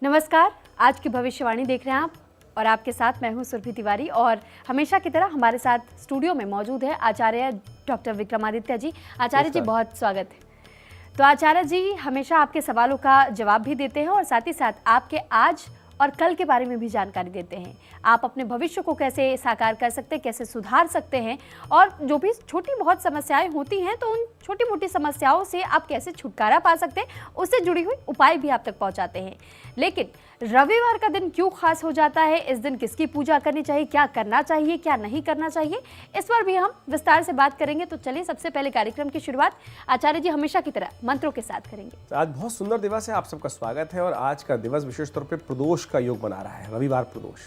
नमस्कार, आज की भविष्यवाणी देख रहे हैं आप और आपके साथ मैं हूं सुरभि तिवारी। और हमेशा की तरह हमारे साथ स्टूडियो में मौजूद है आचार्य डॉक्टर विक्रमादित्य जी। आचार्य जी बहुत स्वागत है। तो आचार्य जी हमेशा आपके सवालों का जवाब भी देते हैं और साथ ही साथ आपके आज और कल के बारे में भी जानकारी देते हैं। आप अपने भविष्य को कैसे साकार कर सकते हैं, कैसे सुधार सकते हैं और जो भी छोटी बहुत समस्याएं होती हैं तो उन छोटी मोटी समस्याओं से आप कैसे छुटकारा पा सकते हैं, उससे जुड़ी हुई उपाय भी आप तक पहुंचाते हैं। लेकिन रविवार का दिन क्यों खास हो जाता है, इस दिन किसकी पूजा करनी चाहिए, क्या करना चाहिए, क्या नहीं करना चाहिए, इस पर भी हम विस्तार से बात करेंगे। तो चलिए सबसे पहले कार्यक्रम की शुरुआत आचार्य जी हमेशा की तरह मंत्रों के साथ करेंगे। आज बहुत सुंदर दिवस है, आप सबका स्वागत है। और आज का दिवस विशेष तौर पे प्रदोष का योग बना रहा है। रविवार प्रदोष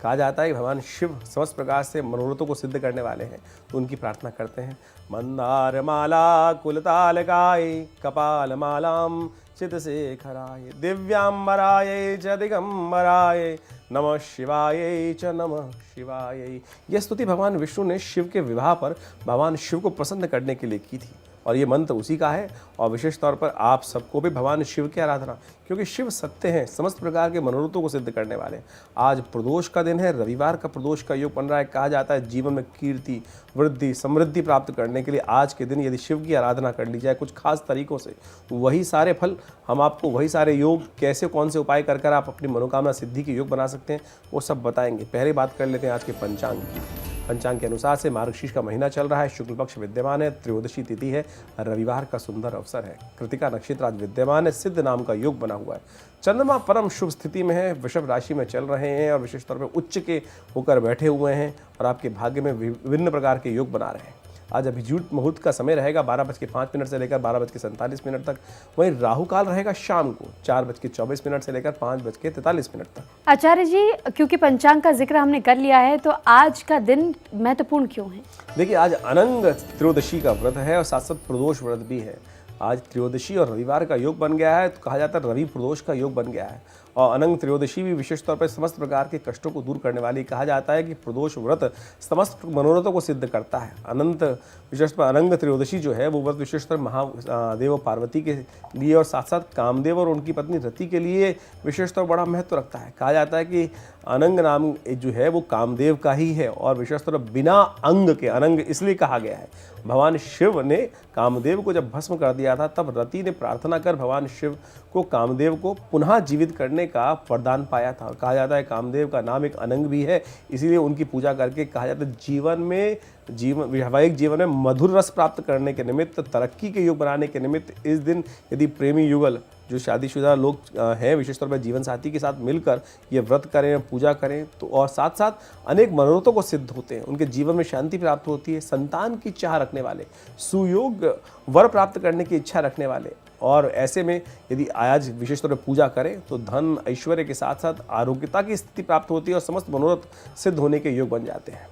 कहा जाता है कि भगवान शिव समस्त प्रकार से मनोरथों को सिद्ध करने वाले हैं, तो उनकी प्रार्थना करते हैं। मंदार माला कुलतालकाय कपाल मालाम चित से खराय दिव्यांबराय च दिगंबराय नमः शिवाय च नमः शिवाय। यह स्तुति भगवान विष्णु ने शिव के विवाह पर भगवान शिव को प्रसन्न करने के लिए की थी और ये मंत्र उसी का है। और विशेष तौर पर आप सबको भी भगवान शिव की आराधना, क्योंकि शिव सत्य हैं, समस्त प्रकार के मनोरथों को सिद्ध करने वाले। आज प्रदोष का दिन है, रविवार का प्रदोष का योग बन रहा है। कहा जाता है जीवन में कीर्ति, वृद्धि, समृद्धि प्राप्त करने के लिए आज के दिन यदि शिव की आराधना कर ली जाए कुछ खास तरीकों से, वही सारे फल हम आपको, वही सारे योग कैसे कौन से उपाय कर कर आप अपनी मनोकामना सिद्धि के योग बना सकते हैं वो सब बताएंगे। पहले बात कर लेते हैं आज के पंचांग की। पंचांग के अनुसार से मार्गशीर्ष का महीना चल रहा है, शुक्ल पक्ष विद्यमान है, त्रयोदशी तिथि है, रविवार का सुंदर अवसर है, कृतिका नक्षत्र आज विद्यमान है, सिद्ध नाम का योग बना हुआ है। चंद्रमा परम शुभ स्थिति में है, वृषभ राशि में चल रहे हैं और विशेष तौर पर उच्च के होकर बैठे हुए हैं और आपके भाग्य में विभिन्न प्रकार के योग बना रहे हैं। आज अभिजीत मुहूर्त का समय रहेगा 12:05 से लेकर 12:47 तक। वहीं राहु काल रहेगा शाम को 4:24 से लेकर 5:43 तक। आचार्य जी क्योंकि पंचांग का जिक्र हमने कर लिया है तो आज का दिन महत्वपूर्ण क्यों है? देखिए आज अनंग त्रयोदशी का व्रत है और साथ साथ प्रदोष व्रत भी है। आज त्रयोदशी और रविवार का योग बन गया है, तो कहा जाता है रवि प्रदोष का योग बन गया है। और अनंग त्रयोदशी भी विशेष तौर पर समस्त प्रकार के कष्टों को दूर करने वाली। कहा जाता है कि प्रदोष व्रत समस्त मनोरथों को सिद्ध करता है। अनंत विशेष पर अनंग त्रयोदशी जो है वो व्रत विशेष तौर महादेव पार्वती के लिए और साथ साथ कामदेव और उनकी पत्नी रति के लिए विशेष तौर बड़ा महत्व रखता है। कहा जाता है कि अनंग नाम जो है वो कामदेव का ही है और विशेष तौर बिना अंग के अनंग इसलिए कहा गया है। भगवान शिव ने कामदेव को जब भस्म कर दिया था तब रति ने प्रार्थना कर भगवान शिव को कामदेव को पुनः जीवित करने का वरदान पाया था। और कहा जाता है कामदेव का नाम एक अनंग भी है, इसीलिए उनकी पूजा करके कहा जाता है वैवाहिक जीवन में मधुर रस प्राप्त करने के निमित्त, तरक्की के योग बनाने के निमित्त इस दिन यदि प्रेमी युगल जो शादीशुदा लोग हैं विशेष तौर पर जीवन साथी के साथ मिलकर ये व्रत करें, पूजा करें तो और साथ साथ अनेक मनोरथों को सिद्ध होते हैं। उनके जीवन में शांति प्राप्त होती है। संतान की चाह रखने वाले, सुयोग वर प्राप्त करने की इच्छा रखने वाले और ऐसे में यदि आज विशेष तौर पर पूजा करें तो धन ऐश्वर्य के साथ साथ आरोग्यता की स्थिति प्राप्त होती है और समस्त मनोरथ सिद्ध होने के योग बन जाते हैं।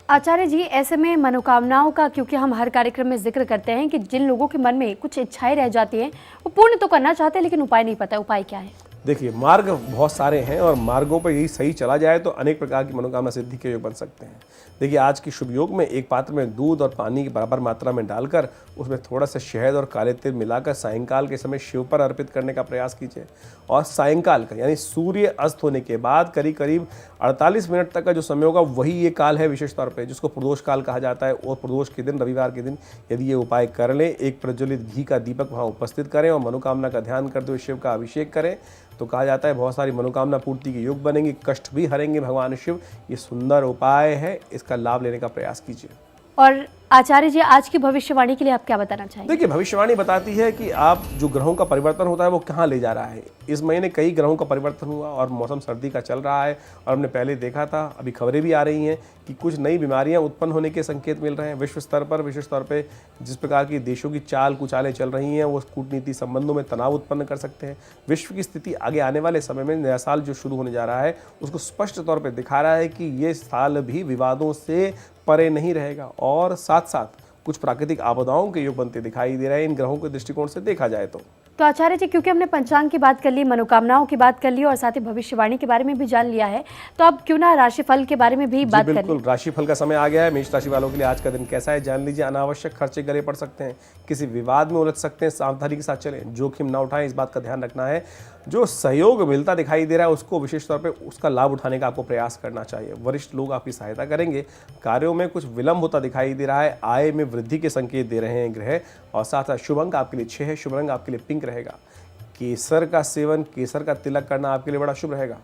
आचार्य जी ऐसे में मनोकामनाओं का क्योंकि हम हर कार्यक्रम में जिक्र करते हैं कि जिन लोगों के मन में कुछ इच्छाएं रह जाती हैं वो पूर्ण तो करना चाहते हैं लेकिन उपाय नहीं पता, उपाय क्या है? देखिए मार्ग बहुत सारे हैं और मार्गों पर यही सही चला जाए तो अनेक प्रकार की मनोकामना सिद्धि के योग बन सकते हैं। देखिए आज की शुभ योग में एक पात्र में दूध और पानी की बराबर मात्रा में डालकर उसमें थोड़ा सा शहद और काले तिल मिलाकर सायंकाल के समय शिव पर अर्पित करने का प्रयास कीजिए। और सायंकाल का यानी सूर्य अस्त होने के बाद करीब 48 मिनट तक का जो समय होगा वही ये काल है विशेष तौर पर, जिसको प्रदोष काल कहा जाता है। और प्रदोष के दिन, रविवार के दिन यदि ये उपाय कर लें, एक प्रज्वलित घी का दीपक वहाँ उपस्थित करें और मनोकामना का ध्यान करते हुए शिव का अभिषेक करें तो कहा जाता है बहुत सारी मनोकामना पूर्ति के योग बनेंगे, कष्ट भी हरेंगे भगवान शिव। ये सुंदर उपाय है, इसका लाभ लेने का प्रयास कीजिए। और आचार्य जी आज की भविष्यवाणी के लिए आप क्या बताना चाहेंगे? देखिए भविष्यवाणी बताती है कि आप जो ग्रहों का परिवर्तन होता है वो कहाँ ले जा रहा है। इस महीने कई ग्रहों का परिवर्तन हुआ और मौसम सर्दी का चल रहा है और हमने पहले देखा था, अभी खबरें भी आ रही हैं कि कुछ नई बीमारियां उत्पन्न होने के संकेत मिल रहे हैं विश्व स्तर पर। विशेष तौर पे जिस प्रकार की देशों की चाल कुचालें चल रही हैं वो कूटनीति संबंधों में तनाव उत्पन्न कर सकते हैं। विश्व की स्थिति आगे आने वाले समय में, नया साल जो शुरू होने जा रहा है उसको स्पष्ट तौर पर दिखा रहा है कि ये साल भी विवादों से परे नहीं रहेगा और साथ साथ कुछ प्राकृतिक आपदाओं के योग बनते दिखाई दे रहे हैं इन ग्रहों के दृष्टिकोण से देखा जाए तो। तो आचार्य जी, क्योंकि हमने पंचांग की बात कर ली, मनोकामनाओं की बात कर ली और साथ ही भविष्यवाणी के बारे में भी जान लिया है, तो अब क्यों ना राशिफल के बारे में भी बात कर बिल्कुल, लें। राशिफल का समय आ गया है। मेष राशि वालों के लिए आज का दिन कैसा है जान लीजिए। अनावश्यक खर्चे गले पड़ सकते हैं, किसी विवाद में उलझ सकते हैं, सावधानी के साथ चलें, जोखिम ना उठाएं, इस बात का ध्यान रखना है। जो सहयोग मिलता दिखाई दे रहा है उसको विशेष तौर पे उसका लाभ उठाने का आपको प्रयास करना चाहिए। वरिष्ठ लोग आपकी सहायता करेंगे। कार्यों में कुछ विलंब होता दिखाई दे रहा है। आय में वृद्धि के संकेत दे रहे हैं ग्रह, और साथ साथ शुभ अंक आपके लिए 6 है। शुभ रंग आपके लिए पिंक रहेगा। केसर का सेवन, केसर का तिलक करना आपके लिए बड़ा शुभ रहेगा।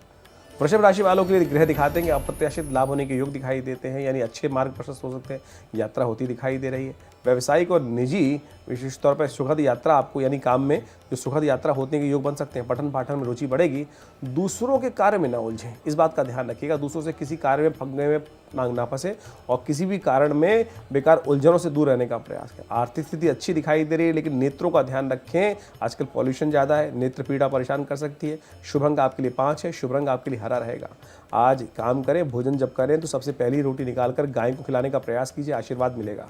वृषभ राशि वालों के लिए ग्रह दिखाते हैं कि अप्रत्याशित लाभ होने के योग दिखाई देते हैं, यानी अच्छे मार्ग प्रशस्त हो सकते हैं। यात्रा होती दिखाई दे रही है। व्यावसायिक और निजी विशेष तौर पर सुखद यात्रा आपको, यानी काम में जो सुखद यात्रा होने के योग बन सकते हैं। पठन पाठन में रुचि बढ़ेगी। दूसरों के कार्य में ना उलझें, इस बात का ध्यान रखिएगा। दूसरों से किसी कार्य में फंसने में ना फंसे और किसी भी कारण में बेकार उलझनों से दूर रहने का प्रयास करें। आर्थिक स्थिति अच्छी दिखाई दे रही है, लेकिन नेत्रों का ध्यान रखें। आजकल पॉल्यूशन ज़्यादा है, नेत्र पीड़ा परेशान कर सकती है। शुभ अंक आपके लिए 5 है। शुभ रंग आपके लिए हरा रहेगा। आज काम करें, भोजन जब करें तो सबसे पहली रोटी निकालकर गाय को खिलाने का प्रयास कीजिए, आशीर्वाद मिलेगा।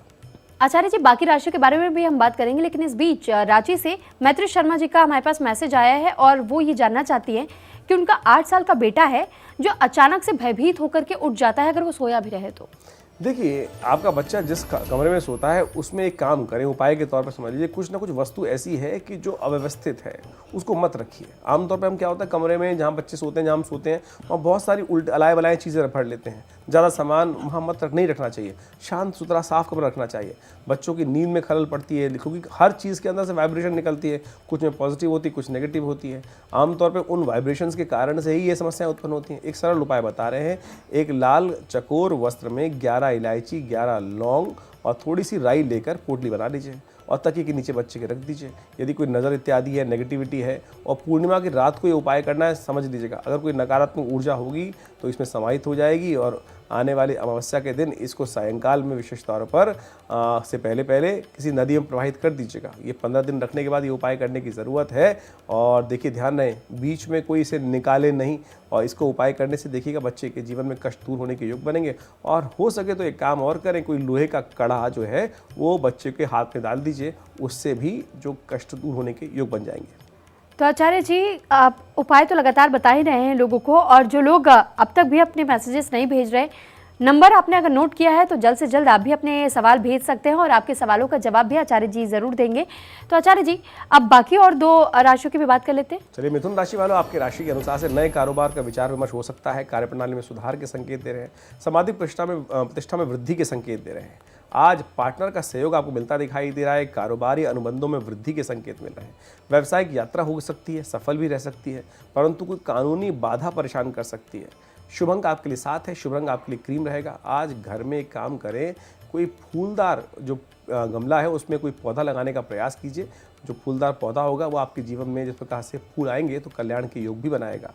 आचार्य जी, बाकी राशियों के बारे में भी हम बात करेंगे, लेकिन इस बीच रांची से मैत्री शर्मा जी का हमारे पास मैसेज आया है और वो ये जानना चाहती हैं कि उनका 8 साल का बेटा है जो अचानक से भयभीत होकर के उठ जाता है अगर वो सोया भी रहे तो। देखिए, आपका बच्चा जिस कमरे में सोता है उसमें एक काम करें, उपाय के तौर पर समझ लीजिए। कुछ ना कुछ वस्तु ऐसी है कि जो अव्यवस्थित है, उसको मत रखिए। आमतौर पर हम क्या होता है, कमरे में जहाँ बच्चे सोते हैं, जहाँ हम सोते हैं, वहाँ बहुत सारी उल्ट अलाए बलाएँ चीज़ें रख लेते हैं। ज़्यादा सामान वहाँ नहीं रखना चाहिए। शांत सुथरा साफ कमरा रखना चाहिए। बच्चों की नींद में खलल पड़ती है, क्योंकि हर चीज़ के अंदर से वाइब्रेशन निकलती है। कुछ में पॉजिटिव होती है, कुछ नेगेटिव होती है। आमतौर पर उन वाइब्रेशंस के कारण से ही ये समस्याएं उत्पन्न होती हैं। एक सरल उपाय बता रहे हैं। एक लाल चकोर वस्त्र में 11 इलायची, 11 लौंग और थोड़ी सी राई लेकर पोटली बना लीजिए और तकिए के नीचे बच्चे के रख दीजिए। यदि कोई नज़र इत्यादि है, नेगेटिविटी है, और पूर्णिमा की रात को ये उपाय करना है, समझ लीजिएगा। अगर कोई नकारात्मक ऊर्जा होगी तो इसमें समाहित हो जाएगी और आने वाली अमावस्या के दिन इसको सायंकाल में विशेष तौर पर से पहले किसी नदी में प्रवाहित कर दीजिएगा। ये 15 दिन रखने के बाद ये उपाय करने की ज़रूरत है। और देखिए, ध्यान रहे, बीच में कोई इसे निकाले नहीं, और इसको उपाय करने से देखिएगा बच्चे के जीवन में कष्ट दूर होने के योग बनेंगे। और हो सके तो एक काम और करें, कोई लोहे का कड़ा जो है वो बच्चे के हाथ में डाल दीजिए, उससे भी जो कष्ट दूर होने के योग बन जाएंगे। तो आचार्य जी, आप उपाय तो लगातार बता ही रहे हैं लोगों को, और जो लोग अब तक भी अपने मैसेजेस नहीं भेज रहे, नंबर आपने अगर नोट किया है तो जल्द से जल्द आप भी अपने सवाल भेज सकते हैं और आपके सवालों का जवाब भी आचार्य जी जरूर देंगे। तो आचार्य जी, अब बाकी और 2 राशियों की भी बात कर लेते हैं। चलिए, मिथुन राशि वालों, आपकी राशि के अनुसार से नए कारोबार का विचार विमर्श हो सकता है। कार्यप्रणाली में सुधार के संकेत दे रहे हैं। सामाजिक प्रतिष्ठा में वृद्धि के संकेत दे रहे हैं। आज पार्टनर का सहयोग आपको मिलता दिखाई दे रहा है। कारोबारी अनुबंधों में वृद्धि के संकेत मिल रहे हैं। व्यावसायिक यात्रा हो सकती है, सफल भी रह सकती है, परंतु कोई कानूनी बाधा परेशान कर सकती है। शुभ अंक आपके लिए 7 है। शुभ रंग आपके लिए क्रीम रहेगा। आज घर में एक काम करें, कोई फूलदार जो गमला है उसमें कोई पौधा लगाने का प्रयास कीजिए। जो फूलदार पौधा होगा वो आपके जीवन में जिस प्रकार से फूल आएंगे तो कल्याण के योग भी बनाएगा।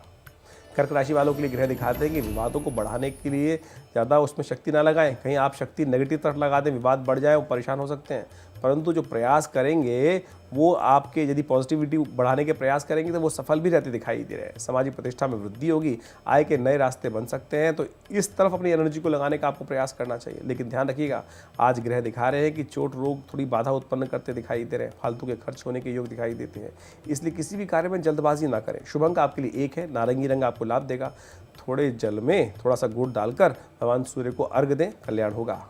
कर्क राशि वालों के लिए ग्रह दिखाते हैं कि विवादों को बढ़ाने के लिए ज़्यादा उसमें शक्ति ना लगाएं। कहीं आप शक्ति नेगेटिव तरफ लगा दें, विवाद बढ़ जाए, वो परेशान हो सकते हैं। परंतु जो प्रयास करेंगे वो आपके, यदि पॉजिटिविटी बढ़ाने के प्रयास करेंगे तो वो सफल भी रहते दिखाई दे रहे हैं। सामाजिक प्रतिष्ठा में वृद्धि होगी। आय के नए रास्ते बन सकते हैं, तो इस तरफ अपनी एनर्जी को लगाने का आपको प्रयास करना चाहिए। लेकिन ध्यान रखिएगा, आज ग्रह दिखा रहे हैं कि चोट रोग थोड़ी बाधा उत्पन्न करते दिखाई दे रहे हैं। फालतू के खर्च होने के योग दिखाई देते हैं, इसलिए किसी भी कार्य में जल्दबाजी ना करें। शुभ अंक आपके लिए 1 है। नारंगी रंग आपको लाभ देगा। थोड़े जल में थोड़ा सा गुड़ डालकर भगवान सूर्य को अर्घ दें, कल्याण होगा।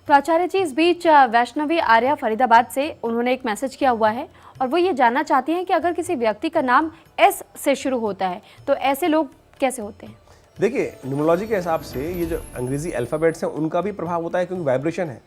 तो आचार्य जी, इस बीच वैष्णवी आर्या फरीदाबाद से उन्होंने एक मैसेज किया हुआ है और वो ये जानना चाहती हैं कि अगर किसी व्यक्ति का नाम S से शुरू होता है तो ऐसे लोग कैसे होते हैं। देखिए, न्यूमरोलॉजी के हिसाब से ये जो अंग्रेजी अल्फ़ाबेट्स हैं उनका भी प्रभाव होता है, क्योंकि वाइब्रेशन है।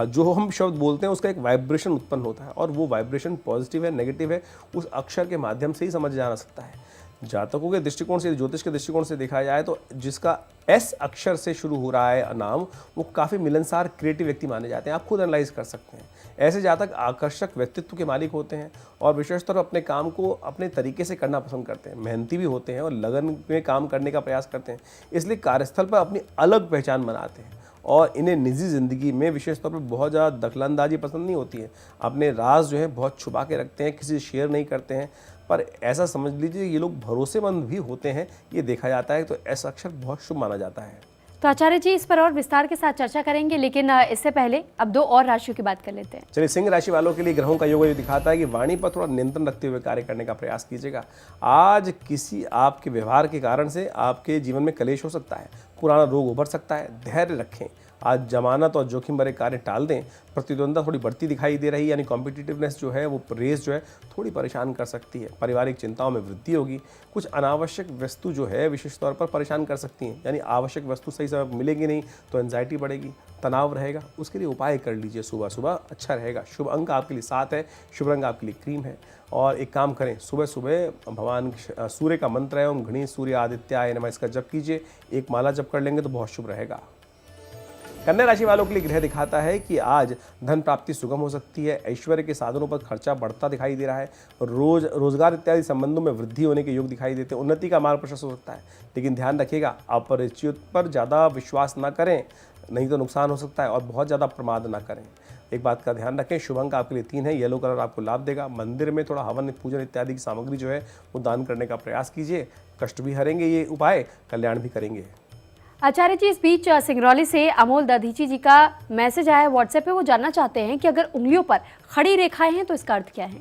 जो हम शब्द बोलते हैं उसका एक वाइब्रेशन उत्पन्न होता है, और वो वाइब्रेशन पॉजिटिव है नेगेटिव है उस अक्षर के माध्यम से ही समझ जाना सकता है। जातकों के दृष्टिकोण से, ज्योतिष के दृष्टिकोण से देखा जाए तो जिसका S अक्षर से शुरू हो रहा है नाम, वो काफ़ी मिलनसार क्रिएटिव व्यक्ति माने जाते हैं। आप खुद एनालाइज कर सकते हैं। ऐसे जातक आकर्षक व्यक्तित्व के मालिक होते हैं और विशेषतौर अपने काम को अपने तरीके से करना पसंद करते हैं। मेहनती भी होते हैं और लगन में काम करने का प्रयास करते हैं, इसलिए कार्यस्थल पर अपनी अलग पहचान बनाते हैं। और इन्हें निजी ज़िंदगी में विशेष तौर पर बहुत ज़्यादा दखलंदाजी पसंद नहीं होती है। अपने राज जो है बहुत छुपा के रखते हैं, किसी से शेयर नहीं करते हैं। पर ऐसा समझ लीजिए ये लोग भरोसेमंद भी होते हैं, ये देखा जाता है। तो ऐसा अक्षर बहुत शुभ माना जाता है। तो आचार्य जी इस पर और विस्तार के साथ चर्चा करेंगे, लेकिन इससे पहले अब 2 और राशियों की बात कर लेते हैं। चलिए, सिंह राशि वालों के लिए ग्रहों का योग ये दिखाता है कि वाणी पर थोड़ा नियंत्रण रखते हुए कार्य करने का प्रयास कीजिएगा। आज किसी आपके व्यवहार के कारण से आपके जीवन में क्लेश हो सकता है, पुराना रोग उभर सकता है, धैर्य रखें। आज जमानत और जोखिम भरे कार्य टाल दें। प्रतिद्वंद्विता थोड़ी बढ़ती दिखाई दे रही है, यानी कॉम्पिटिटिवनेस जो है वो रेस जो है थोड़ी परेशान कर सकती है। पारिवारिक चिंताओं में वृद्धि होगी। कुछ अनावश्यक वस्तु जो है विशेष तौर पर परेशान कर सकती हैं, यानी आवश्यक वस्तु सही समय मिलेगी नहीं तो एंजाइटी बढ़ेगी, तनाव रहेगा। उसके लिए उपाय कर लीजिए, सुबह सुबह अच्छा रहेगा। शुभ अंक आपके लिए 7 है, शुभ रंग आपके लिए क्रीम है। और एक काम करें, सुबह सुबह भगवान सूर्य का मंत्र है ओम घृणी सूर्य आदित्याय नमः, इसका जप कीजिए। एक माला जप कर लेंगे तो बहुत शुभ रहेगा। कन्या राशि वालों के लिए ग्रह दिखाता है कि आज धन प्राप्ति सुगम हो सकती है। ऐश्वर्य के साधनों पर खर्चा बढ़ता दिखाई दे रहा है। रोजगार इत्यादि संबंधों में वृद्धि होने के योग दिखाई देते हैं। उन्नति का मार्ग प्रशस्त हो सकता है, लेकिन ध्यान रखिएगा अपरिचित पर ज़्यादा विश्वास ना करें, नहीं तो नुकसान हो सकता है। और बहुत ज़्यादा प्रमाद ना करें। एक बात का ध्यान रखें, शुभ अंक आपके लिए 3 है, येलो कलर आपको लाभ देगा। मंदिर में थोड़ा हवन पूजन इत्यादि की सामग्री जो है वो दान करने का प्रयास कीजिए। कष्ट भी हरेंगे ये उपाय, कल्याण भी करेंगे। आचार्य जी, इस बीच सिंगरौली से अमोल दधीची जी का मैसेज आया है व्हाट्सएप पे। वो जानना चाहते हैं कि अगर उंगलियों पर खड़ी रेखाएं हैं तो इसका अर्थ क्या है।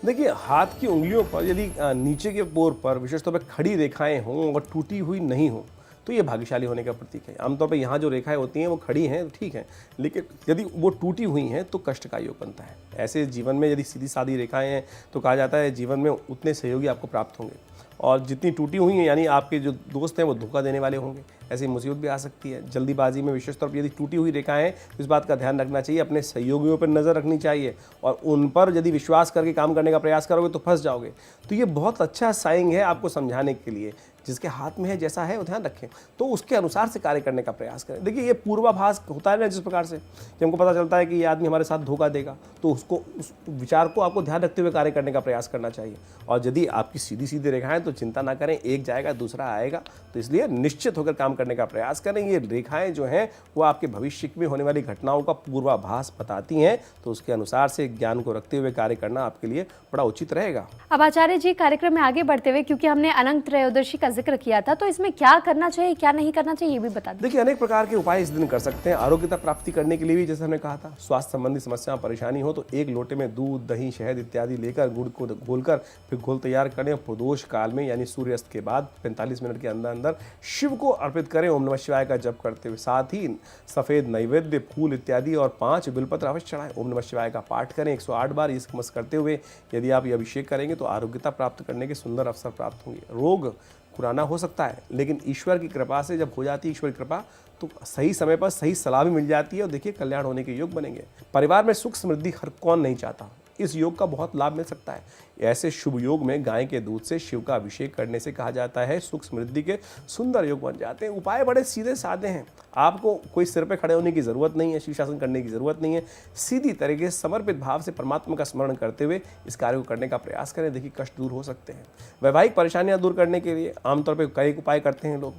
देखिए, हाथ की उंगलियों पर यदि नीचे के बोर पर विशेष तौर पर खड़ी रेखाएं हों और टूटी हुई नहीं हो तो ये भाग्यशाली होने का प्रतीक है। आमतौर पर यहाँ जो रेखाएं होती हैं वो खड़ी हैं ठीक है, लेकिन यदि वो टूटी हुई हैं तो कष्ट का योग बनता है। ऐसे जीवन में यदि सीधी सादी रेखाएं हैं तो कहा जाता है जीवन में उतने सहयोगी आपको प्राप्त होंगे, और जितनी टूटी हुई हैं यानी आपके जो दोस्त हैं वो धोखा देने वाले होंगे। ऐसी मुसीबत भी आ सकती है। जल्दीबाजी में विशेष तौर पर यदि टूटी हुई रेखाएं हैं तो इस बात का ध्यान रखना चाहिए, अपने सहयोगियों पर नज़र रखनी चाहिए, और उन पर यदि विश्वास करके काम करने का प्रयास करोगे तो फंस जाओगे। तो ये बहुत अच्छा साइंग है आपको समझाने के लिए, जिसके हाथ में है जैसा है वो ध्यान रखें, तो उसके अनुसार से कार्य करने का प्रयास करें। देखिए, ये पूर्वाभास होता है ना, जिस प्रकार से कि हमको पता चलता है कि ये आदमी हमारे साथ धोखा देगा, तो उसको उस विचार को आपको ध्यान रखते हुए कार्य करने का प्रयास करना चाहिए। और यदि आपकी सीधी सीधी रेखाएं तो चिंता ना करें, एक जाएगा दूसरा आएगा, तो इसलिए निश्चित होकर काम करने का प्रयास करें। ये रेखाएं जो हैं वो आपके भविष्य में होने वाली घटनाओं का पूर्वाभास बताती हैं, तो उसके अनुसार से ज्ञान को रखते हुए कार्य करना आपके लिए बड़ा उचित रहेगा। अब आचार्य जी, कार्यक्रम में आगे बढ़ते हुए, क्योंकि हमने अनंत त्रयोदशी का जिक्र किया था, तो इसमें क्या करना चाहिए क्या नहीं करना चाहिए ये भी बता दें। देखिए, अनेक प्रकार के उपाय इस दिन कर सकते हैं। आरोग्यता प्राप्ति करने के लिए भी, जैसे हमने कहा था, स्वास्थ्य संबंधी समस्या परेशानी हो तो एक लोटे में दूध दही शहद इत्यादि लेकर गुड़ को घोलकर फिर घोल तैयार करें। प्रदोष काल में यानी सूर्यास्त के बाद 45 मिनट के अंदर अंदर शिव को अर्पित करें ओम नमः शिवाय का जप करते हुए। साथ ही सफेद नैवेद्य फूल इत्यादि और 5 बिलपत्र अवश्य चढ़ाएं। ओम नमः शिवाय का पाठ करें 108 बार। इस मस करते हुए यदि आप ये अभिषेक करेंगे तो आरोग्यता प्राप्त करने के सुंदर अवसर प्राप्त होंगे। रोग पुराना हो सकता है, लेकिन ईश्वर की कृपा से जब हो जाती है ईश्वर की कृपा तो सही समय पर सही सलाह भी मिल जाती है, और देखिए कल्याण होने के योग बनेंगे। परिवार में सुख समृद्धि हर कौन नहीं चाहता, इस योग का बहुत लाभ मिल सकता है। ऐसे शुभ योग में गाय के दूध से शिव का अभिषेक करने से कहा जाता है सुख समृद्धि के सुंदर योग बन जाते हैं। उपाय बड़े सीधे साधे हैं, आपको कोई सिर पे खड़े होने की ज़रूरत नहीं है, शीर्षासन करने की ज़रूरत नहीं है। सीधी तरीके से समर्पित भाव से परमात्मा का स्मरण करते हुए इस कार्य को करने का प्रयास करें। देखिए, कष्ट दूर हो सकते हैं। वैवाहिक परेशानियां दूर करने के लिए आमतौर पर कई उपाय करते हैं लोग।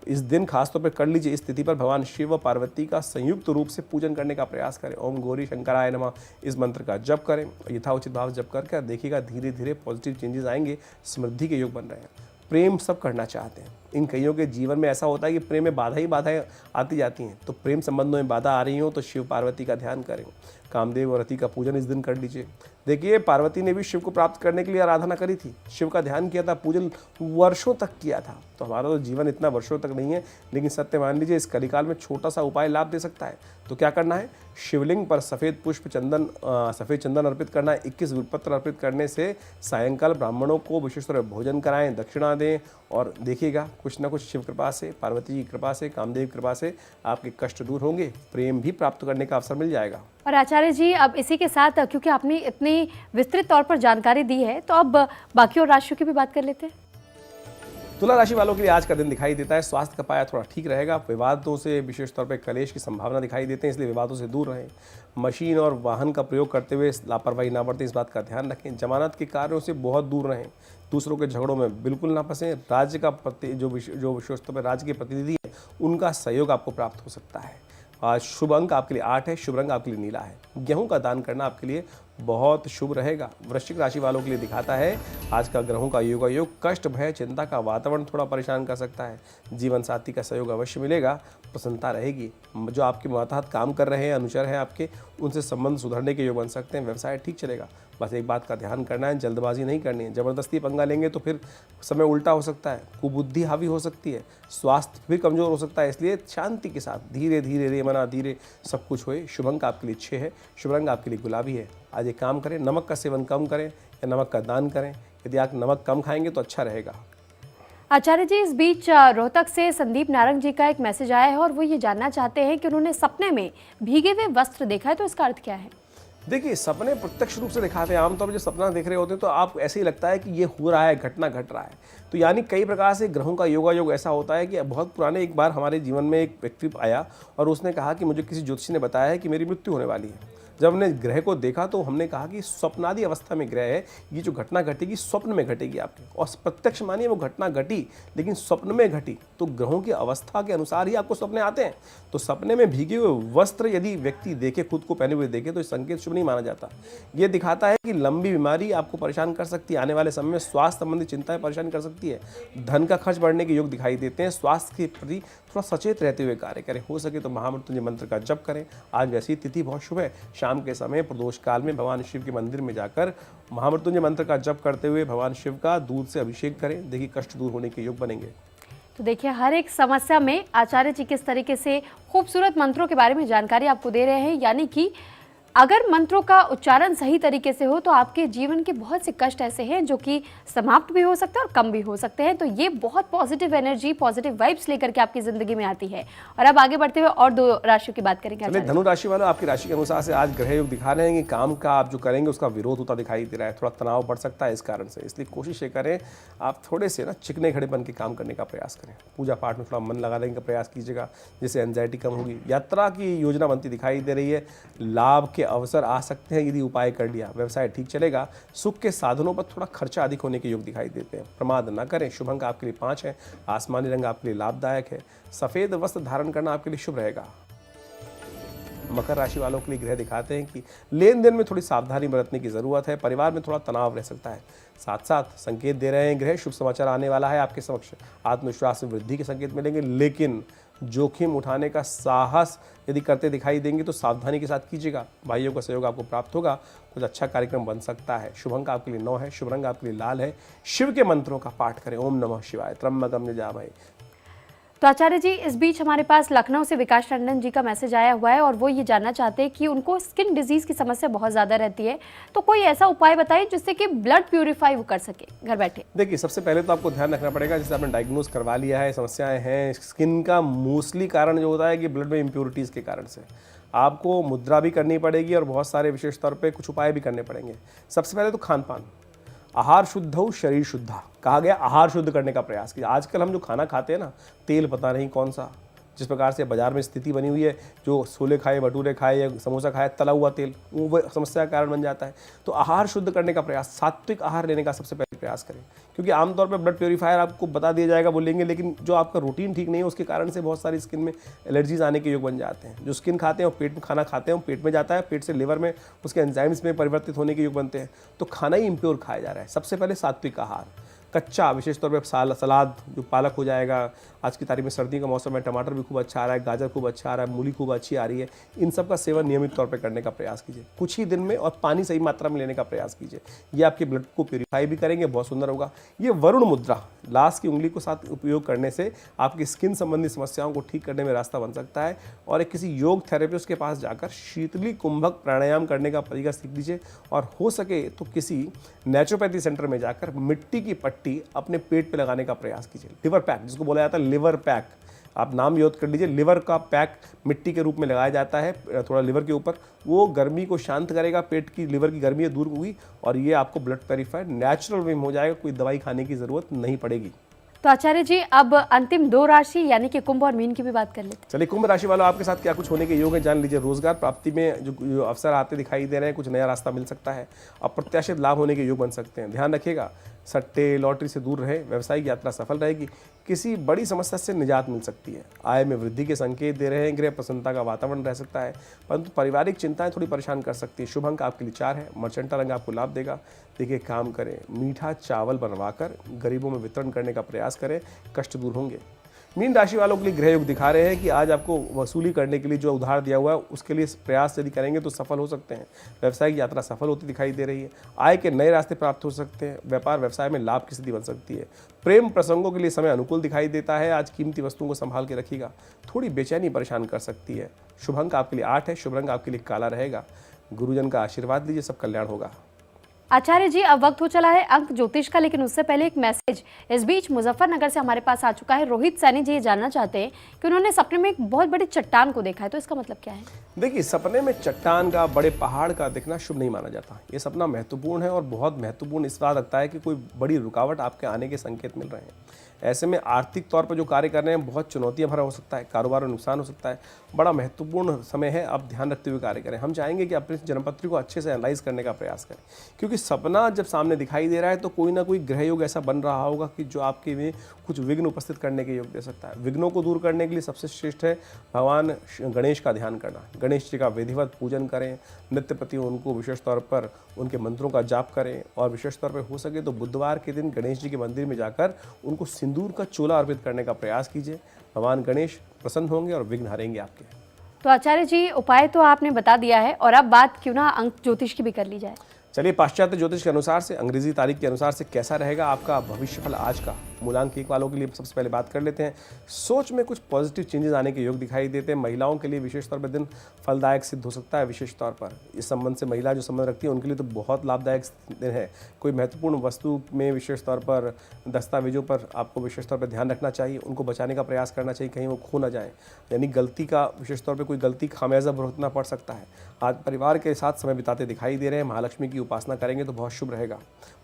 इस दिन खासतौर पर कर लीजिए, इस तिथि पर भगवान शिव व पार्वती का संयुक्त रूप से पूजन करने का प्रयास करें। ओम गौरी शंकराय नमः इस मंत्र का जप करें। यथाउचित भाव जप करके देखिएगा धीरे धीरे पॉजिटिव चेंजेस आएंगे। समृद्धि के योग बन रहे हैं। प्रेम सब करना चाहते हैं। इन कईयों के जीवन में ऐसा होता है कि प्रेम में बाधा ही बाधाएं आती जाती हैं, तो प्रेम संबंधों में बाधा आ रही हो तो शिव पार्वती का ध्यान करें। कामदेव और रति का पूजन इस दिन कर लीजिए। देखिए, पार्वती ने भी शिव को प्राप्त करने के लिए आराधना करी थी, शिव का ध्यान किया था, पूजन वर्षों तक किया था। तो हमारा तो जीवन इतना वर्षों तक नहीं है, लेकिन सत्य मान लीजिए इस कलिकाल में छोटा सा उपाय लाभ दे सकता है। तो क्या करना है, शिवलिंग पर सफ़ेद पुष्प चंदन सफ़ेद चंदन अर्पित करना है। 21 बिलपत्र अर्पित करने से सायंकाल ब्राह्मणों को विशेष तरह भोजन कराएं, दक्षिणा दें, और देखिएगा कुछ ना कुछ शिव कृपा से, पार्वती की कृपा से, कामदेव की कृपा से आपके कष्ट दूर होंगे, प्रेम भी प्राप्त करने का अवसर मिल जाएगा। और आचार्य जी, अब इसी के साथ, क्योंकि आपने इतनी विस्तृत तौर पर जानकारी दी है, तो अब बाकी और राशियों की भी बात कर लेते हैं। तुला राशि वालों के लिए आज का दिन दिखाई देता है स्वास्थ्य का पाया थोड़ा ठीक रहेगा। विवादों से विशेष तौर पर कलेश की संभावना दिखाई देते हैं, इसलिए विवादों से दूर रहें। मशीन और वाहन का प्रयोग करते हुए लापरवाही ना बरतें, इस बात का ध्यान रखें। जमानत के कार्यों से बहुत दूर रहें। दूसरों के झगड़ों में बिल्कुल ना फंसें। राज्य का जो विशेष तौर पर राज्य के प्रतिनिधि हैं उनका सहयोग आपको प्राप्त हो सकता है। आज शुभ अंक आपके लिए 8 है, शुभ रंग आपके लिए नीला है। गेहूं का दान करना आपके लिए बहुत शुभ रहेगा। वृश्चिक राशि वालों के लिए दिखाता है आज का ग्रहों का योगायोग, कष्ट भय चिंता का वातावरण थोड़ा परेशान कर सकता है। जीवन साथी का सहयोग अवश्य मिलेगा, प्रसन्नता रहेगी। जो आपके मातहत काम कर रहे हैं, अनुचर हैं आपके, उनसे संबंध सुधरने के योग बन सकते हैं। व्यवसाय ठीक चलेगा। बस एक बात का ध्यान करना है, जल्दबाजी नहीं करनी है। ज़बरदस्ती पंगा लेंगे तो फिर समय उल्टा हो सकता है, कुबुद्धि हावी हो सकती है, स्वास्थ्य भी कमज़ोर हो सकता है। इसलिए शांति के साथ धीरे धीरे रे मना धीरे सब कुछ होए। शुभ अंक आपके लिए 6 है, शुभ रंग आपके लिए गुलाबी है। आज एक काम करें, नमक का सेवन कम करें या नमक का दान करें। यदि आप नमक कम खाएंगे तो अच्छा रहेगा। आचार्य जी, इस बीच रोहतक से संदीप नारंग जी का एक मैसेज आया है और वो ये जानना चाहते हैं कि उन्होंने सपने में भीगे हुए वस्त्र देखा है, तो इसका अर्थ क्या है? देखिए, सपने प्रत्यक्ष रूप से दिखाते हैं। आमतौर पर जो सपना देख रहे होते हैं तो आप ऐसे ही लगता है कि ये हो रहा है, घटना घट रहा है। तो यानी कई प्रकार से ग्रहों का योगायोग ऐसा होता है कि बहुत पुराने एक बार हमारे जीवन में एक व्यक्ति आया और उसने कहा कि मुझे किसी ज्योतिषी ने बताया है कि मेरी मृत्यु होने वाली है। जब हमने ग्रह को देखा तो हमने कहा कि स्वप्नादि अवस्था में ग्रह है, ये जो घटना घटेगी स्वप्न में घटेगी आपके। और प्रत्यक्ष मानिए वो घटना घटी लेकिन स्वप्न में घटी, तो ग्रहों की अवस्था के अनुसार ही आपको सपने आते हैं। तो सपने में भीगे हुए वस्त्र यदि व्यक्ति देखे, खुद को पहने हुए देखे, तो संकेत शुभ नहीं माना जाता। ये दिखाता है कि लंबी बीमारी आपको परेशान कर सकती है। आने वाले समय में स्वास्थ्य संबंधी चिंताएं परेशान कर सकती है। धन का खर्च बढ़ने के योग दिखाई देते हैं। स्वास्थ्य के प्रति थोड़ा सचेत रहते हुए कार्य करें। हो सके तो महामृत्युंजय मंत्र का जप करें। आज वैसी तिथि बहुत शुभ है। शाम के समय प्रदोष काल में भगवान शिव के मंदिर में जाकर महामृत्युंजय मंत्र का जप करते हुए भगवान शिव का दूध से अभिषेक करें। देखिए, कष्ट दूर होने के योग बनेंगे। तो देखिए, हर एक समस्या में आचार्य जी किस तरीके से खूबसूरत मंत्रों के बारे में जानकारी आपको दे रहे हैं, यानी कि अगर मंत्रों का उच्चारण सही तरीके से हो तो आपके जीवन के बहुत से कष्ट ऐसे हैं जो कि समाप्त भी हो सकते हैं और कम भी हो सकते हैं। तो ये बहुत पॉजिटिव एनर्जी, पॉजिटिव वाइब्स लेकर के आपकी जिंदगी में आती है। और अब आगे बढ़ते हुए और 2 राशियों की बात करेंगे। चलिए, धनु राशि वालों, आपकी राशि के अनुसार से आज ग्रह योग दिखा रहे हैं कि काम का आप जो करेंगे उसका विरोध होता दिखाई दे रहा है। थोड़ा तनाव बढ़ सकता है इस कारण से। इसलिए कोशिश ये करें आप थोड़े से ना चिकने खड़े बन के काम करने का प्रयास करें। पूजा पाठ में थोड़ा मन लगाने का प्रयास कीजिएगा, जिससे एंजाइटी कम होगी। यात्रा की योजना बनती दिखाई दे रही है। लाभ के अवसर आ सकते हैं यदि उपाय कर लिया। व्यवसाय ठीक चलेगा। सुख के साधनों पर थोड़ा खर्चा अधिक होने के योग दिखाई देते हैं। प्रमाद न करें। शुभ अंक आपके लिए 5 है। आसमानी रंग आपके लिए लाभदायक है। सफेद वस्त्र धारण करना आपके लिए शुभ रहेगा। मकर राशि वालों के लिए ग्रह दिखाते हैं कि लेन देन में थोड़ी सावधानी बरतने की जरूरत है। परिवार में थोड़ा तनाव रह सकता है। साथ साथ संकेत दे रहे हैं ग्रह, शुभ समाचार आने वाला है आपके समक्ष। आत्मविश्वास में वृद्धि के संकेत मिलेंगे, लेकिन जोखिम उठाने का साहस यदि करते दिखाई देंगे तो सावधानी के साथ कीजिएगा। भाइयों का सहयोग आपको प्राप्त होगा। कुछ अच्छा कार्यक्रम बन सकता है। शुभ अंक आपके लिए 9 है। शुभ रंग आपके लिए लाल है। शिव के मंत्रों का पाठ करें। ओम नमः शिवाय, त्र्यंबकम यजामहे। तो आचार्य जी, इस बीच हमारे पास लखनऊ से विकास टंडन जी का मैसेज आया हुआ है और वो ये जानना चाहते हैं कि उनको स्किन डिजीज की समस्या बहुत ज़्यादा रहती है, तो कोई ऐसा उपाय बताइए जिससे कि ब्लड प्यूरिफाई वो कर सके घर बैठे। देखिए, सबसे पहले तो आपको ध्यान रखना पड़ेगा, जैसे आपने डायग्नोज करवा लिया है, समस्याएं हैं स्किन का, मोस्टली कारण जो होता है कि ब्लड में इम्प्योरिटीज़ के कारण से आपको मुद्रा भी करनी पड़ेगी और बहुत सारे विशेष तौर पे कुछ उपाय भी करने पड़ेंगे। सबसे पहले तो खान पान, आहार शुद्ध हो शरीर शुद्धा कहा गया। आहार शुद्ध करने का प्रयास कीजिए। आजकल हम जो खाना खाते हैं ना, तेल पता नहीं कौन सा, जिस प्रकार से बाजार में स्थिति बनी हुई है, जो छोले खाए, भटूरे खाए या समोसा खाए, तला हुआ तेल, वो समस्या का कारण बन जाता है। तो आहार शुद्ध करने का प्रयास, सात्विक आहार लेने का सबसे पहले प्रयास करें। क्योंकि आमतौर पर ब्लड प्योरीफायर आपको बता दिया जाएगा बोलेंगे, लेकिन जो आपका रूटीन ठीक नहीं है उसके कारण से बहुत सारी स्किन में एलर्जीज आने के योग बन जाते हैं। जो स्किन खाते हैं, पेट में खाना खाते हैं, पेट में जाता है, पेट से लिवर में उसके एंजाइम्स में परिवर्तित होने के योग बनते हैं। तो खाना ही इम्प्योर खाया जा रहा है। सबसे पहले सात्विक आहार, कच्चा, विशेष तौर पे सलाद, जो पालक हो जाएगा। आज की तारीख में सर्दी का मौसम है, टमाटर भी खूब अच्छा आ रहा है, गाजर खूब अच्छा आ रहा है, मूली खूब अच्छी आ रही है। इन सब का सेवन नियमित तौर पे करने का प्रयास कीजिए कुछ ही दिन में, और पानी सही मात्रा में लेने का प्रयास कीजिए। ये आपके ब्लड को प्यूरिफाई भी करेंगे, बहुत सुंदर होगा। ये वरुण मुद्रा, लाश की उंगली को साथ उपयोग करने से आपकी स्किन संबंधी समस्याओं को ठीक करने में रास्ता बन सकता है। और एक किसी योग थेरेपिस्ट के पास जाकर शीतली कुंभक प्राणायाम करने का तरीका सीख लीजिए। और हो सके तो किसी नेचुरोपैथी सेंटर में जाकर मिट्टी की पट्टी अपने पेट पे लगाने का प्रयास कीजिए। लिवर पैक, जिसको बोला जाता है लिवर पैक, आप नाम याद कर लीजिए। लिवर का पैक मिट्टी के रूप में लगाया जाता है थोड़ा लिवर के ऊपर, वो गर्मी को शांत करेगा, पेट की लिवर की गर्मी दूर हुई और ये आपको ब्लड प्यूरिफायर नेचुरल वे में हो जाएगा। कोई दवाई खाने की जरूरत नहीं पड़ेगी। तो आचार्य जी, अब अंतिम 2 राशि यानी कि कुंभ और मीन की भी बात कर लेते हैं। चलिए, कुंभ राशि वालों, आपके साथ क्या कुछ होने के योग है जान लीजिए। रोजगार प्राप्ति में जो अवसर आते दिखाई दे रहे हैं, कुछ नया रास्ता मिल सकता है। अप्रत्याशित लाभ होने के योग बन सकते हैं। ध्यान रखिएगा, सट्टे लॉटरी से दूर रहे। व्यवसायिक यात्रा सफल रहेगी। किसी बड़ी समस्या से निजात मिल सकती है। आय में वृद्धि के संकेत दे रहे हैं गृह, प्रसन्नता का वातावरण रह सकता है, परंतु पारिवारिक चिंताएं थोड़ी परेशान कर सकती है। शुभ अंक आपके लिए 4 है, मर्चेंटा रंग आपको लाभ देगा। देखिए, काम करें, मीठा चावल बनवाकर गरीबों में वितरण करने का प्रयास करें, कष्ट दूर होंगे। मीन राशि वालों के लिए ग्रह योग दिखा रहे हैं कि आज आपको वसूली करने के लिए जो उधार दिया हुआ है उसके लिए प्रयास यदि करेंगे तो सफल हो सकते हैं। व्यावसायिक यात्रा सफल होती दिखाई दे रही है। आय के नए रास्ते प्राप्त हो सकते हैं। व्यापार व्यवसाय में लाभ की स्थिति बन सकती है। प्रेम प्रसंगों के लिए समय अनुकूल दिखाई देता है। आज कीमती वस्तुओं को संभाल के रखिएगा, थोड़ी बेचैनी परेशान कर सकती है। शुभ अंक आपके लिए 8 है, शुभ रंग आपके लिए काला रहेगा। गुरुजन का आशीर्वाद लीजिए, सब कल्याण होगा। आचार्य जी, अब वक्त हो चला है अंक ज्योतिष का, लेकिन उससे पहले एक मैसेज। इस बीच मुजफ्फरनगर से हमारे पास आ चुका है। रोहित सैनी जी ये जानना चाहते हैं कि उन्होंने सपने में एक बहुत बड़ी चट्टान को देखा है, तो इसका मतलब क्या है? देखिए, सपने में चट्टान का, बड़े पहाड़ का दिखना शुभ नहीं माना जाता। ये सपना महत्वपूर्ण है और बहुत महत्वपूर्ण इस बात रखता है कि कोई बड़ी रुकावट आपके आने के संकेत मिल रहे हैं। ऐसे में आर्थिक तौर पर जो कार्य कर रहे हैं बहुत चुनौतियां भरा हो सकता है, कारोबार में नुकसान हो सकता है। बड़ा महत्वपूर्ण समय है, आप ध्यान रखते हुए कार्य करें। हम चाहेंगे कि अपने जन्मपत्री को अच्छे से एनालाइज करने का प्रयास करें, क्योंकि सपना जब सामने दिखाई दे रहा है तो कोई ना कोई ग्रह योग ऐसा बन रहा होगा कि जो आपके लिए कुछ विघ्न उपस्थित करने के योग दे सकता है। विघ्नों को दूर करने के लिए सबसे श्रेष्ठ है भगवान गणेश का ध्यान करना। गणेश जी का विधिवत पूजन करें, नित्य प्रति उनको विशेष तौर पर उनके मंत्रों का जाप करें, और विशेष तौर पर हो सके तो बुधवार के दिन गणेश जी के मंदिर में जाकर उनको सिंदूर का चोला अर्पित करने का प्रयास कीजिए। भगवान गणेश प्रसन्न होंगे और विघ्न हरेंगे आपके। तो आचार्य जी, उपाय तो आपने बता दिया है, और अब बात क्यों ना अंक ज्योतिष की भी कर ली जाए। चलिए, पाश्चात्य ज्योतिष के अनुसार से, अंग्रेजी तारीख के अनुसार से कैसा रहेगा आपका भविष्यफल आज का। मूलांक 1 वालों के लिए सबसे पहले बात कर लेते हैं। सोच में कुछ पॉजिटिव चेंजेस आने के योग दिखाई देते हैं। महिलाओं के लिए विशेष तौर पर दिन फलदायक सिद्ध हो सकता है। विशेष तौर पर इस संबंध से महिला जो संबंध रखती है उनके लिए तो बहुत लाभदायक दिन है। कोई महत्वपूर्ण वस्तु में विशेष तौर पर, दस्तावेजों पर आपको विशेष तौर पर ध्यान रखना चाहिए, उनको बचाने का प्रयास करना चाहिए, कहीं वो खो ना जाए। यानी गलती का विशेष तौर पर कोई गलती खामियाजा भुगतना पड़ सकता है। आज परिवार के साथ समय बिताते दिखाई दे रहे हैं। महालक्ष्मी की उपासना करेंगे तो बहुत शुभ रहेगा।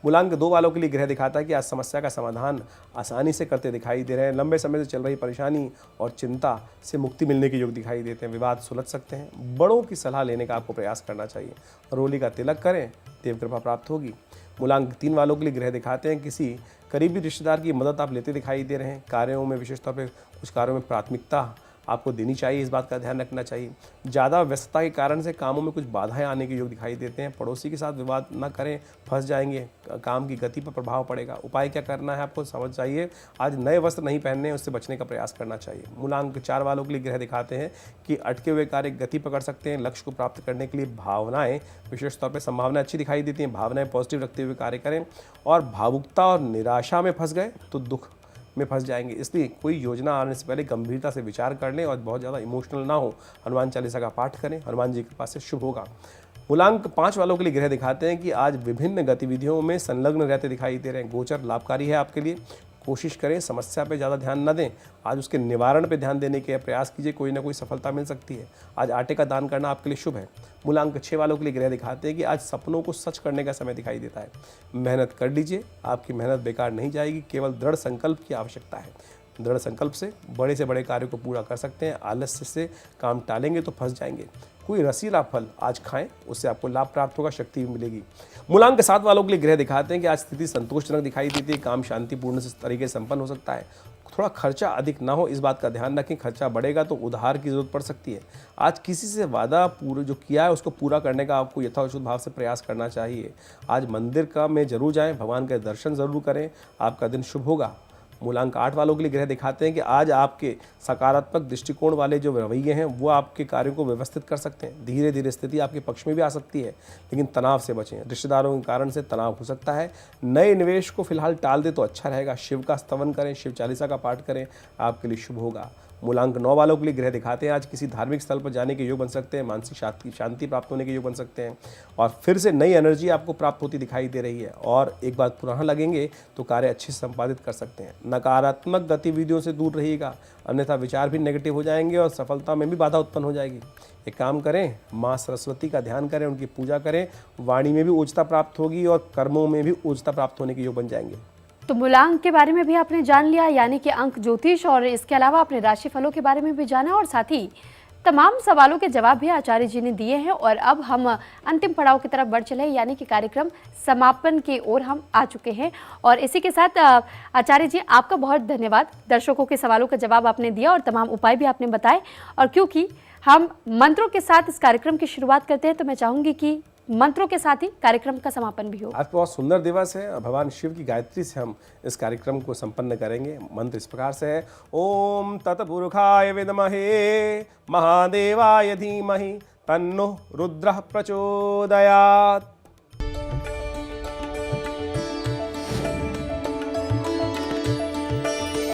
मूलांक 2 वालों के लिए ग्रह दिखाता है कि आज समस्या का समाधान आसानी से करते दिखाई दे रहे हैं। लंबे समय से चल रही परेशानी और चिंता से मुक्ति मिलने के योग दिखाई देते हैं। विवाद सुलझ सकते हैं। बड़ों की सलाह लेने का आपको प्रयास करना चाहिए। रोली का तिलक करें, देव कृपा प्राप्त होगी। मूलांक 3 वालों के लिए ग्रह दिखाते हैं किसी करीबी रिश्तेदार की मदद आप लेते दिखाई दे रहे हैं। कार्यों में विशेष तौर पर कुछ कार्यों में प्राथमिकता आपको देनी चाहिए, इस बात का ध्यान रखना चाहिए। ज़्यादा व्यस्तता के कारण से कामों में कुछ बाधाएं आने के योग दिखाई देते हैं। पड़ोसी के साथ विवाद ना करें, फंस जाएंगे, काम की गति पर प्रभाव पड़ेगा। उपाय क्या करना है आपको समझ चाहिए। आज नए वस्त्र नहीं पहनने, उससे बचने का प्रयास करना चाहिए। मूलांक 4 वालों के लिए ग्रह दिखाते हैं कि अटके हुए कार्य गति पकड़ सकते हैं। लक्ष्य को प्राप्त करने के लिए भावनाएं विशेष तौर पर संभावनाएं अच्छी दिखाई देती हैं। भावनाएं पॉजिटिव रखते हुए कार्य करें, और भावुकता और निराशा में फंस गए तो दुख में फंस जाएंगे। इसलिए कोई योजना आने से पहले गंभीरता से विचार कर लें और बहुत ज़्यादा इमोशनल ना हो। हनुमान चालीसा का पाठ करें, हनुमान जी के पास से शुभ होगा। मूलांक 5 वालों के लिए ग्रह दिखाते हैं कि आज विभिन्न गतिविधियों में संलग्न रहते दिखाई दे रहे हैं। गोचर लाभकारी है आपके लिए। कोशिश करें समस्या पे ज़्यादा ध्यान न दें, आज उसके निवारण पे ध्यान देने के प्रयास कीजिए, कोई ना कोई सफलता मिल सकती है। आज आटे का दान करना आपके लिए शुभ है। मूलांक 6 वालों के लिए ग्रह दिखाते हैं कि आज सपनों को सच करने का समय दिखाई देता है। मेहनत कर लीजिए, आपकी मेहनत बेकार नहीं जाएगी, केवल दृढ़ संकल्प की आवश्यकता है। दृढ़ संकल्प से बड़े कार्य को पूरा कर सकते हैं। आलस्य से काम टालेंगे तो फंस जाएंगे। कोई रसीला फल आज खाएं, उससे आपको लाभ प्राप्त होगा, शक्ति भी मिलेगी। मूलांक 7 वालों के लिए ग्रह दिखाते हैं कि आज स्थिति संतोषजनक दिखाई देती है। काम शांतिपूर्ण से तरीके से संपन्न हो सकता है। थोड़ा खर्चा अधिक ना हो, इस बात का ध्यान रखें। खर्चा बढ़ेगा तो उधार की जरूरत पड़ सकती है। आज किसी से वादा पूरा जो किया है उसको पूरा करने का आपको यथाउचित भाव से प्रयास करना चाहिए। आज मंदिर का में जरूर जाएं, भगवान के दर्शन जरूर करें, आपका दिन शुभ होगा। मूलांक 8 वालों के लिए ग्रह दिखाते हैं कि आज आपके सकारात्मक दृष्टिकोण वाले जो रवैये हैं वो आपके कार्यों को व्यवस्थित कर सकते हैं। धीरे धीरे स्थिति आपके पक्ष में भी आ सकती है, लेकिन तनाव से बचें। रिश्तेदारों के कारण से तनाव हो सकता है। नए निवेश को फिलहाल टाल दे तो अच्छा रहेगा। शिव का स्तवन करें, शिव चालीसा का पाठ करें, आपके लिए शुभ होगा। मूलांक 9 वालों के लिए ग्रह दिखाते हैं आज किसी धार्मिक स्थल पर जाने के योग बन सकते हैं। मानसिक शांति प्राप्त होने के योग बन सकते हैं, और फिर से नई एनर्जी आपको प्राप्त होती दिखाई दे रही है। और एक बार पुनः लगेंगे तो कार्य अच्छे से संपादित कर सकते हैं। नकारात्मक गतिविधियों से दूर रहिएगा, अन्यथा विचार भी नेगेटिव हो जाएंगे और सफलता में भी बाधा उत्पन्न हो जाएगी। एक काम करें, माँ सरस्वती का ध्यान करें, उनकी पूजा करें। वाणी में भी ओजता प्राप्त होगी और कर्मों में भी ओजता प्राप्त होने के योग बन जाएंगे। तो मूलांक के बारे में भी आपने जान लिया, यानी कि अंक ज्योतिष, और इसके अलावा आपने राशि फलों के बारे में भी जाना, और साथ ही तमाम सवालों के जवाब भी आचार्य जी ने दिए हैं और अब हम अंतिम पड़ाव की तरफ बढ़ चले हैं, यानी कि कार्यक्रम समापन की ओर हम आ चुके हैं। और इसी के साथ आचार्य जी आपका बहुत धन्यवाद, दर्शकों के सवालों का जवाब आपने दिया और तमाम उपाय भी आपने बताए। और क्योंकि हम मंत्रों के साथ इस कार्यक्रम की शुरुआत करते हैं तो मैं चाहूंगी कि मंत्रों के साथ ही कार्यक्रम का समापन भी हो। आज बहुत सुंदर दिवस है, भगवान शिव की गायत्री से हम इस कार्यक्रम को संपन्न करेंगे। मंत्र इस प्रकार से है, ओम तत्पुरुषाय विद्महे महादेवाय धीमहि तन्नो रुद्रः प्रचोदयात्।